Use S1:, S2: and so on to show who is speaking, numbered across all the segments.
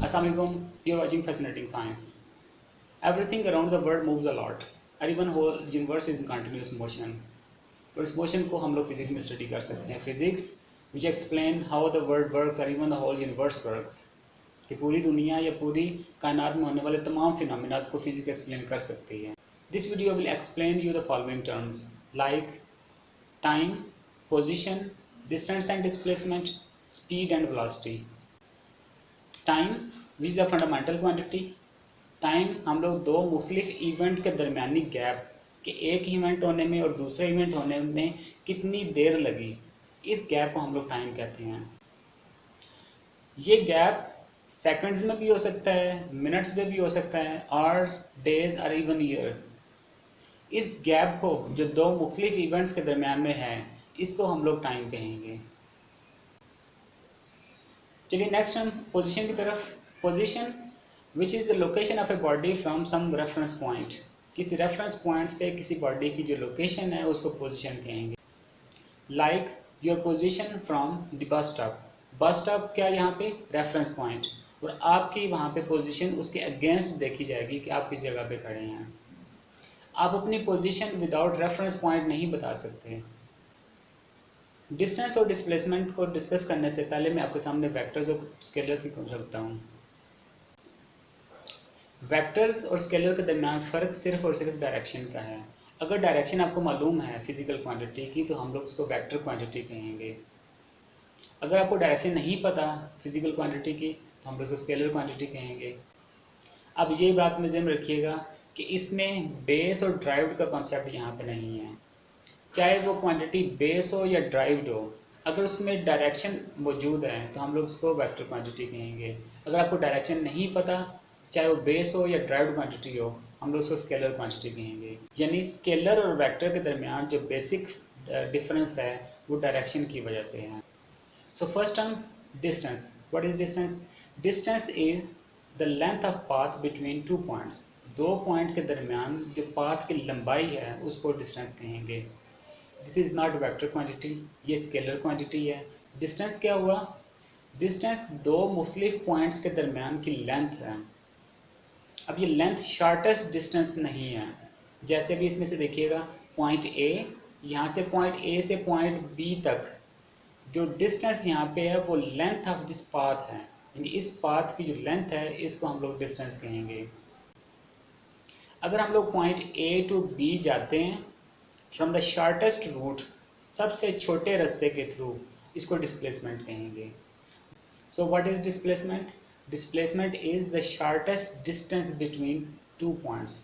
S1: Assalamu alaikum, you're watching Fascinating Science. Everything around the world moves a lot. और even whole universe is in continuous motion. और इस motion को हम लोग physics में study कर सकते हैं. Physics which explain how the world works और even the whole universe works. कि पूरी दुनिया या पूरी कायनात में होने वाले तमाम फिनोमिना को फिजिक्स एक्सप्लेन कर सकती है. This video will explain you the following terms like time, position, distance and displacement, speed and velocity. Time which is a fundamental quantity. Time हम लोग दो मुख्तलिफ इवेंट के दरमियानी गैप कि एक इवेंट होने में और दूसरे इवेंट होने में कितनी देर लगी, इस गैप को हम लोग टाइम कहते हैं. ये गैप सेकंड्स में भी हो सकता है, मिनट्स में भी हो सकता है, आवर्स, डेज और इवन ईयर्स. इस गैप को जो दो मुख्तलिफ इवेंट्स के दरमियान में है, इसको हम लोग टाइम कहेंगे. चलिए नेक्स्ट हम पोजीशन की तरफ. Position which is the location of a body from some reference point. किसी रेफरेंस पॉइंट से किसी बॉडी की जो लोकेशन है उसको पोजीशन कहेंगे. Like your position from the bus stop. Bus stop क्या, यहाँ पे रेफरेंस पॉइंट, और आपकी वहाँ पे पोजीशन उसके अगेंस्ट देखी जाएगी कि आप किस जगह पे खड़े हैं. आप अपनी पोजीशन विदाउट रेफरेंस पॉइंट नहीं बता सकते. डिस्टेंस और डिस्प्लेसमेंट को डिस्कस करने से पहले मैं आपके सामने वेक्टर्स और स्केलर्स की कॉन्सेप्ट रखता हूँ. वेक्टर्स और स्केलर के दरमियान फ़र्क सिर्फ और सिर्फ डायरेक्शन का है. अगर डायरेक्शन आपको मालूम है फिजिकल क्वांटिटी की तो हम लोग उसको वेक्टर क्वांटिटी कहेंगे. अगर आपको डायरेक्शन नहीं पता फिजिकल क्वांटिटी की तो हम लोग उसको स्केलर क्वांटिटी कहेंगे. अब ये बात में ज़हन रखिएगा कि इसमें बेस और ड्राइव्ड का कॉन्सेप्ट यहाँ पे नहीं है. चाहे वो क्वांटिटी बेस हो या ड्राइव्ड हो, अगर उसमें डायरेक्शन मौजूद है तो हम लोग उसको वेक्टर क्वांटिटी कहेंगे. अगर आपको डायरेक्शन नहीं पता, चाहे वो बेस हो या ड्राइव्ड क्वांटिटी हो, हम लोग उसको स्केलर क्वांटिटी कहेंगे. यानी स्केलर और वेक्टर के दरमियान जो बेसिक डिफरेंस है वो डायरेक्शन की वजह से है. सो फर्स्ट हम distance. What is distance? Distance is the length of path between two points. दो पॉइंट के दरमियान जो पाथ की लंबाई है उसको डिस्टेंस कहेंगे. This is not vector quantity, ये स्केलर क्वांटिटी है. डिस्टेंस क्या हुआ? डिस्टेंस दो मुख्तलिफ पॉइंट्स के दरमियान की लेंथ है. अब ये लेंथ शॉर्टेस्ट डिस्टेंस नहीं है. जैसे भी इसमें से देखिएगा पॉइंट ए, यहाँ से पॉइंट ए से पॉइंट बी तक जो डिस्टेंस यहाँ पे है वो लेंथ ऑफ दिस पाथ है. यानी इस पाथ की जो लेंथ है इसको हम लोग डिस्टेंस कहेंगे. अगर हम लोग पॉइंट ए टू बी जाते हैं फ्रॉम द शॉर्टेस्ट रूट, सबसे छोटे रास्ते के थ्रू, इसको डिस्प्लेसमेंट कहेंगे. So what is displacement? Displacement is the shortest distance between two points.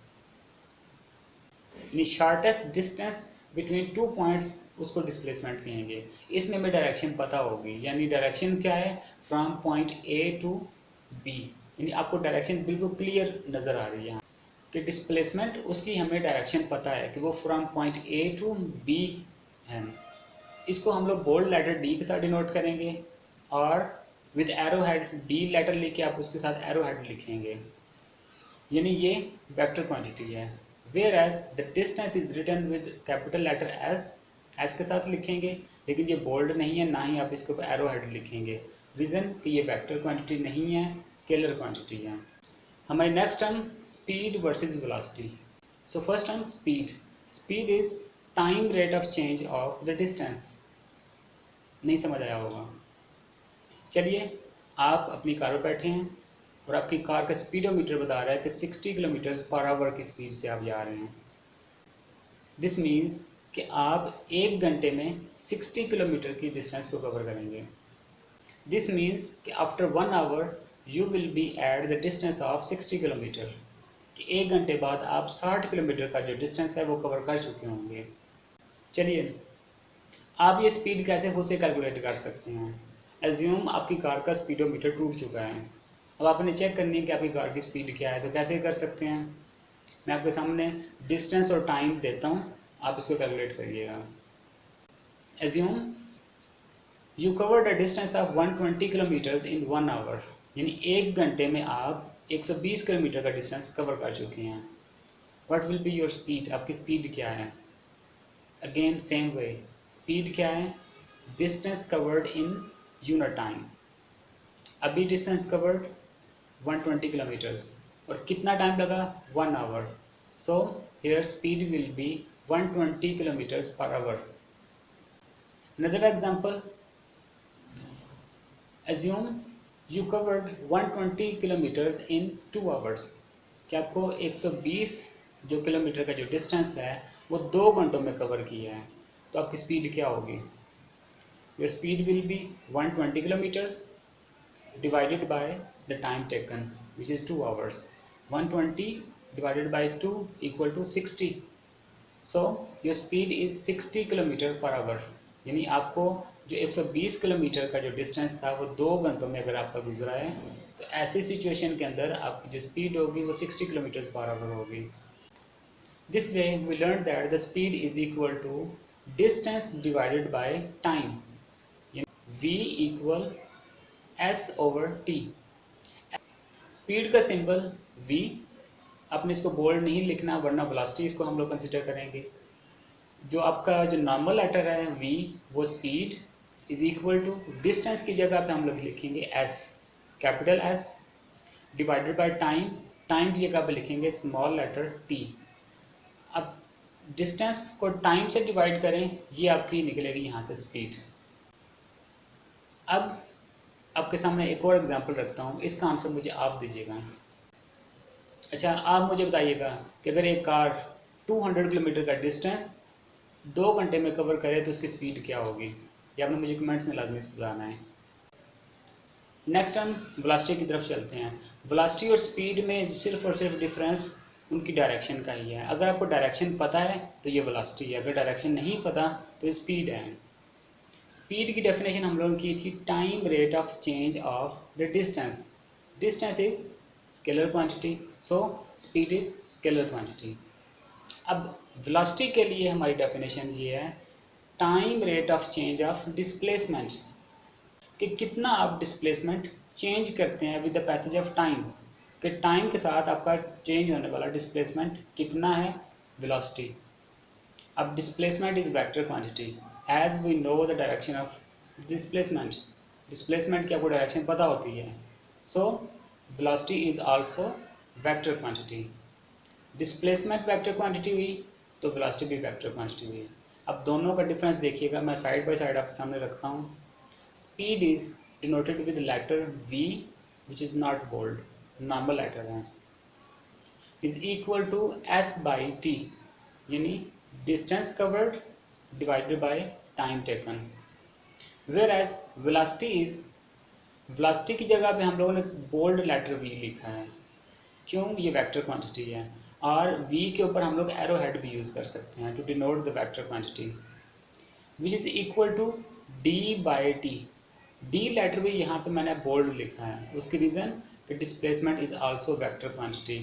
S1: यानी shortest distance between two points उसको डिस्प्लेसमेंट कहेंगे. इसमें हमें डायरेक्शन पता होगी. यानी डायरेक्शन क्या है? From point A to B. यानी आपको डायरेक्शन बिल्कुल क्लियर नज़र आ रही है कि डिस्प्लेसमेंट उसकी हमें डायरेक्शन पता है कि वो from point A to B है. इसको हम लोग बोल्ड लेटर डी के साथ डिनोट करेंगे और with arrow head D letter लेके आप उसके साथ एरो हेड लिखेंगे. यानी ये वेक्टर क्वांटिटी है. Whereas the distance is written with capital letter S, S के साथ लिखेंगे, लेकिन ये बोल्ड नहीं है, ना ही आप इसके ऊपर एरो हेड लिखेंगे. रीज़न कि ये वेक्टर क्वांटिटी नहीं है, स्केलर क्वांटिटी है. हमारी next term speed versus velocity. So first term speed. Speed is time rate of change of the distance. नहीं समझ आया होगा. चलिए, आप अपनी कार पर बैठे हैं और आपकी कार का स्पीडोमीटर बता रहा है कि 60 किलोमीटर पर आवर की स्पीड से आप जा रहे हैं. दिस मीन्स कि आप एक घंटे में 60 किलोमीटर की डिस्टेंस को कवर करेंगे. दिस मीन्स कि after 1 hour you will be at the distance of 60 kilometre. कि एक घंटे बाद आप 60 किलोमीटर का जो डिस्टेंस है वो कवर कर चुके होंगे. चलिए, आप ये स्पीड कैसे खुद से कैलकुलेट कर सकते हैं. एज्यूम आपकी कार का स्पीडोमीटर टूट चुका है. अब आपने चेक करनी है कि आपकी कार की स्पीड क्या है. तो कैसे कर सकते हैं? मैं आपके सामने डिस्टेंस और टाइम देता हूँ, आप इसको कैलकुलेट करिएगा. Assume you covered a distance of 120 kilometres in 1 hour. यानी एक घंटे में आप 120 किलोमीटर का डिस्टेंस कवर कर चुके हैं. What will be your speed? आपकी स्पीड क्या है? अगेन सेम वे, स्पीड क्या है? Distance covered in unit time. अभी डिस्टेंस कवर्ड 120 किलोमीटर, और कितना टाइम लगा 1 hour. So here speed will be 120 kilometres per hour. Another example, assume you covered 120 kilometers in 2 hours, कि आपको 120 जो किलोमीटर का जो डिस्टेंस है वो 2 घंटों में कवर किया है, तो आपकी स्पीड क्या होगी? Your speed will be 120 kilometres divided by the time taken, which is 2 hours. 120 divided by 2 equal to 60. So your speed is 60 kilometre per our. यानी आपको जो 120 किलोमीटर का जो डिस्टेंस था वो 2 घंटों में अगर आपका गुजरा है, तो ऐसी सिचुएशन के अंदर आपकी जो स्पीड होगी वो 60 किलोमीटर पर आवर होगी। This way we learn that the speed is equal to distance divided by time, v equal s over t। Speed का सिंबल v, आपने इसको बोल्ड नहीं लिखना वरना वेलोसिटी इसको हम लोग कंसिडर करेंगे। जो आपका जो नॉर्मल लेटर है v, वो speed is equal to distance की जगह पे हम लोग लिखेंगे s, capital S, divided by time, time की जगह पे लिखेंगे स्मॉल लेटर t। अब डिस्टेंस को टाइम से डिवाइड करें, ये आपकी निकलेगी यहाँ से स्पीड। अब आपके सामने एक और एग्जांपल रखता हूँ, इसका आंसर मुझे आप दीजिएगा। अच्छा, आप मुझे बताइएगा कि अगर एक कार 200 किलोमीटर का डिस्टेंस 2 घंटे में कवर करे तो उसकी स्पीड क्या होगी? ये आपने मुझे कमेंट्स में लाजमी बताना है। नेक्स्ट हम वेलोसिटी की तरफ चलते हैं। वेलोसिटी और स्पीड में सिर्फ और सिर्फ डिफरेंस उनकी डायरेक्शन का ही है। अगर आपको डायरेक्शन पता है तो ये वेलोसिटी है, अगर डायरेक्शन नहीं पता तो ये स्पीड है। स्पीड की डेफिनेशन हम लोगों की थी time rate of change of the distance. Distance is scalar quantity, so speed is scalar quantity. अब वेलोसिटी के लिए हमारी डेफिनेशन ये है time rate of change of displacement, कि कितना आप डिस्प्लेसमेंट चेंज करते हैं with the passage of time, कि टाइम के साथ आपका चेंज होने वाला डिस्प्लेसमेंट कितना है, वेलोसिटी। अब displacement is vector quantity as we know the direction of displacement, displacement की आपको डायरेक्शन पता होती है, so velocity is also vector quantity। displacement vector quantity हुई तो velocity भी vector quantity हुई। अब दोनों का डिफरेंस देखिएगा, मैं साइड बाय साइड आपके सामने रखता हूँ। speed is denoted with letter v which is not bold, normal letter है, is equal to s by t, यानी distance covered divided by time taken। whereas velocity is, velocity की जगह पे हम लोगों ने बोल्ड लेटर v लिखा है, क्यों? ये वेक्टर क्वांटिटी है, और v के ऊपर हम लोग एरो हेड भी यूज कर सकते हैं to denote the vector quantity, which is equal to d by T. d letter भी यहाँ पे मैंने बोल्ड लिखा है, उसकी रीजन कि displacement is also vector quantity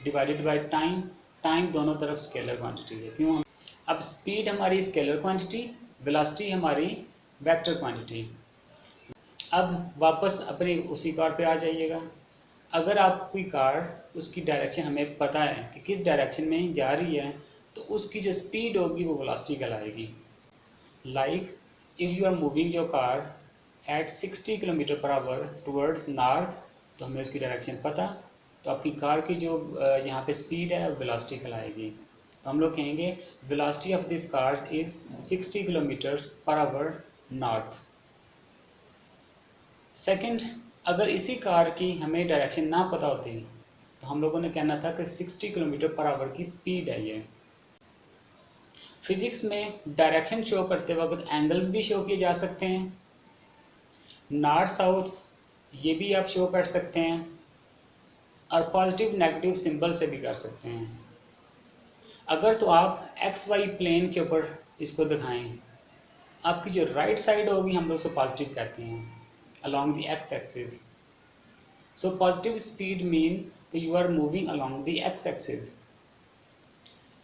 S1: divided by time, time दोनों तरफ स्केलर क्वांटिटी है, क्यों? अब स्पीड हमारी स्केलर क्वांटिटी, वेलोसिटी हमारी वेक्टर क्वांटिटी। अब वापस अपनी उसी कार पे आ जाइएगा। अगर आपकी कार, उसकी डायरेक्शन हमें पता है कि किस डायरेक्शन में जा रही है, तो उसकी जो स्पीड होगी वो वेलोसिटी कहलाएगी। Like if you are moving your car at 60 kilometre per hour towards north, तो हमें उसकी डायरेक्शन पता, तो आपकी कार की जो यहाँ पे स्पीड है वेलोसिटी कहलाएगी। तो हम लोग कहेंगे velocity of this cars is 60 kilometre per our north. Second, अगर इसी कार की हमें डायरेक्शन ना पता होती तो हम लोगों ने कहना था कि 60 किलोमीटर पर आवर की स्पीड है ये। फिजिक्स में डायरेक्शन शो करते वक्त एंगल्स भी शो किए जा सकते हैं, नॉर्थ साउथ ये भी आप शो कर सकते हैं, और पॉजिटिव नेगेटिव सिंबल से भी कर सकते हैं। अगर तो आप एक्स वाई प्लेन के ऊपर इसको दिखाएं, आपकी जो राइट साइड होगी हम लोग उसको पॉजिटिव कहते हैं, along the x axis। So positive speed mean that you are moving along the x axis,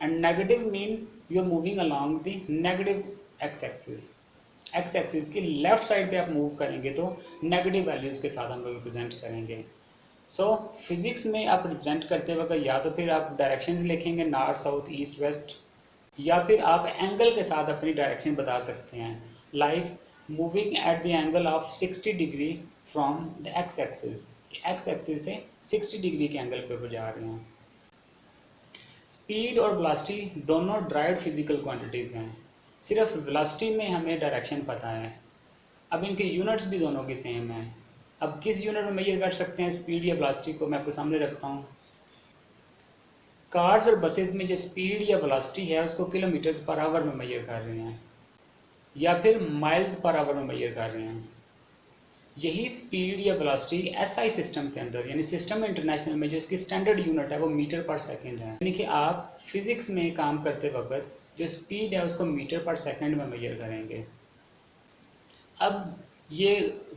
S1: and negative mean you are moving along the negative x axis। x axis की left side पे आप move करेंगे तो negative values के साथ हम लोग represent करेंगे। सो फिजिक्स में आप रिप्रेजेंट करते वक्त या तो फिर आप डायरेक्शंस लिखेंगे नॉर्थ साउथ ईस्ट वेस्ट, या फिर आप एंगल के साथ अपनी डायरेक्शन बता सकते हैं, like moving at the angle of 60 degree from the x axis. X axis से 60 डिग्री के एंगल पे जा रहे हैं। स्पीड और वेलोसिटी दोनों ड्राइव्ड फिजिकल क्वांटिटीज़ हैं, सिर्फ वेलोसिटी में हमें डायरेक्शन पता है। अब इनके यूनिट्स भी दोनों की सेम है। अब किस यूनिट में मेजर कर सकते हैं स्पीड या वेलोसिटी को, मैं आपको सामने रखता हूँ। कार्स और बसेस में जो स्पीड या वेलोसिटी है उसको किलोमीटर्स पर आवर में मेजर कर रहे हैं या फिर माइल्स पर आवर में मेजर कर रहे हैं। यही स्पीड या वेलोसिटी एसआई सिस्टम के अंदर यानी सिस्टम इंटरनेशनल में जो इसकी स्टैंडर्ड यूनिट है वो मीटर पर सेकंड है। यानी कि आप फिजिक्स में काम करते वक्त जो स्पीड है उसको मीटर पर सेकंड में मेजर करेंगे। अब ये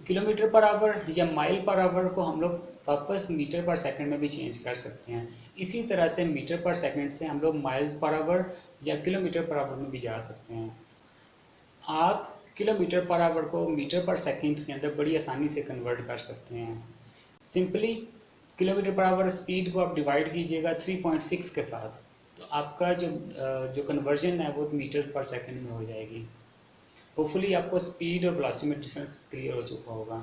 S1: किलोमीटर पर आवर या माइल पर आवर को हम लोग वापस मीटर पर सेकंड में भी चेंज कर सकते हैं। इसी तरह से मीटर पर सेकंड से हम लोग माइल्स पर आवर या किलोमीटर पर आवर में भी जा सकते हैं। आप किलोमीटर पर आवर को मीटर पर सेकंड के अंदर बड़ी आसानी से कन्वर्ट कर सकते हैं। Simply kilometre per our speed को आप डिवाइड कीजिएगा 3.6 के साथ, तो आपका जो कन्वर्जन है वो मीटर पर सेकंड में हो जाएगी। होपफुली आपको स्पीड और वेलोसिटी में डिफरेंस क्लियर हो चुका होगा।